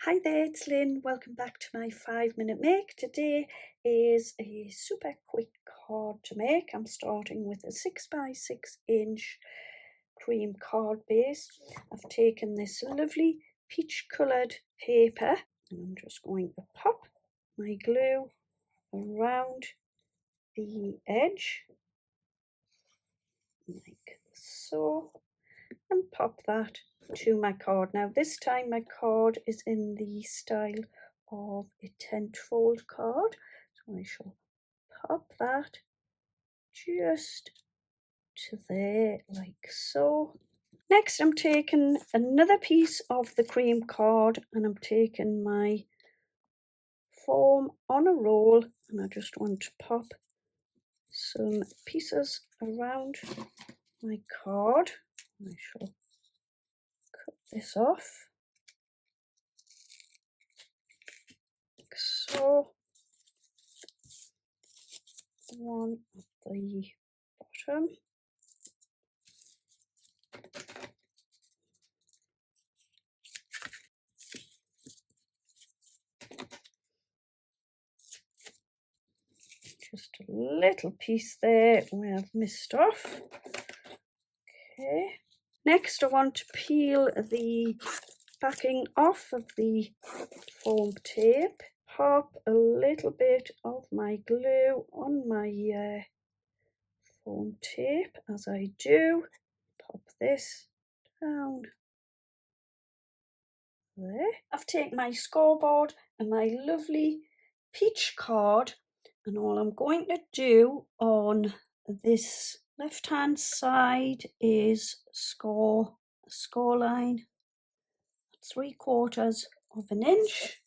Hi there, it's Lynn. Welcome back to my 5-minute make. Today is a super quick card to make. I'm starting with a 6x6-inch cream card base. I've taken this lovely peach coloured paper and I'm just going to pop my glue around the edge like so and pop that to my card. Now this time my card is in the style of a tent-fold card, so I shall pop that just to there like so. Next I'm taking another piece of the cream card and I'm taking my foam on a roll and I just want to pop some pieces around my card. I shall cut this off like so. One at the bottom. Just a little piece there where I've missed off. Okay. Next I want to peel the backing off of the foam tape. Pop a little bit of my glue on my foam tape as I do. Pop this down there. I've taken my scoreboard and my lovely peach card, and all I'm going to do on this left hand side is score a score line 3/4 of an inch.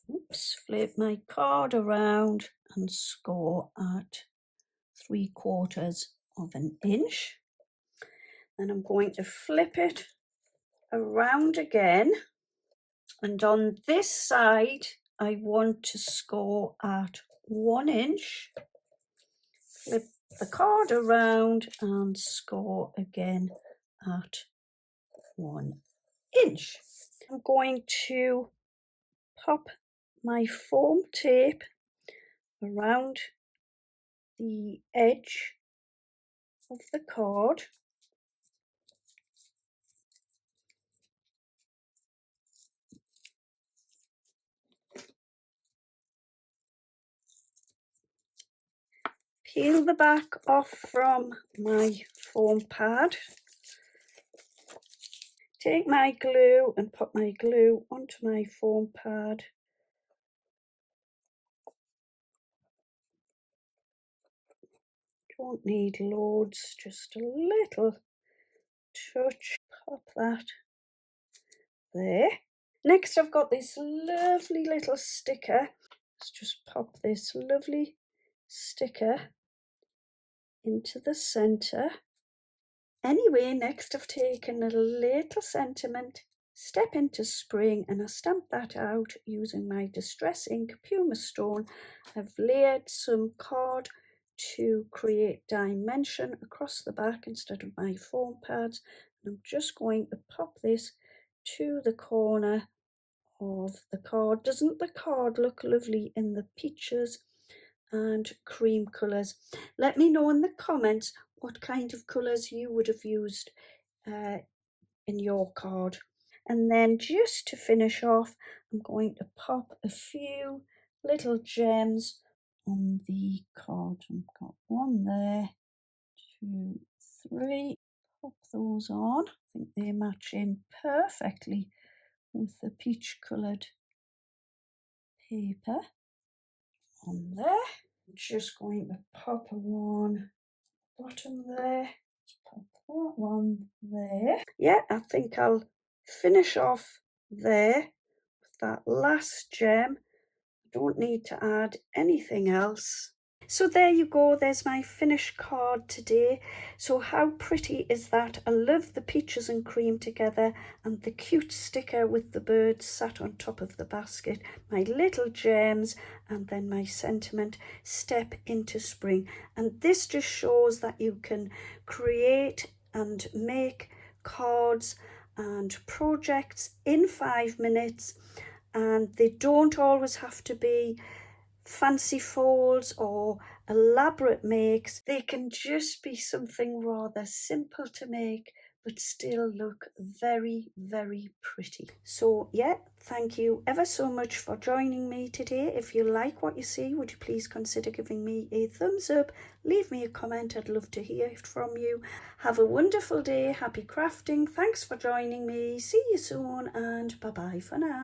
Oops, flip my card around and score at 3/4 of an inch. Then I'm going to flip it around again, and on this side I want to score at 1 inch. Flip the card around and score again at 1 inch. I'm going to pop my foam tape around the edge of the card. Peel the back off from my foam pad. Take my glue and put my glue onto my foam pad. Don't need loads, just a little touch. Pop that there. Next I've got this lovely little sticker. Let's just pop this lovely sticker into the centre. Anyway, next I've taken a little sentiment, Step into Spring, and I stamped that out using my Distress Ink Puma Stone. I've layered some card to create dimension across the back instead of my foam pads, and I'm just going to pop this to the corner of the card. Doesn't the card look lovely in the peaches and cream colours? Let me know in the comments what kind of colours you would have used in your card. And then just to finish off, I'm going to pop a few little gems on the card. I've got one there, 2, 3. Pop those on. I think they match in perfectly with the peach coloured paper on there. I'm just going to pop a one bottom there. Let's pop that one there. Yeah, I think I'll finish off there with that last gem. I don't need to add anything else. So there you go, there's my finished card today. So how pretty is that? I love the peaches and cream together and the cute sticker with the birds sat on top of the basket, my little gems, and then my sentiment, Step into Spring. And this just shows that you can create and make cards and projects in 5 minutes, and they don't always have to be fancy folds or elaborate makes. They can just be something rather simple to make but still look very, very pretty. So yeah, thank you ever so much for joining me today. If you like what you see, would you please consider giving me a thumbs up, leave me a comment, I'd love to hear it from you. Have a wonderful day, happy crafting, thanks for joining me, see you soon, and bye bye for now.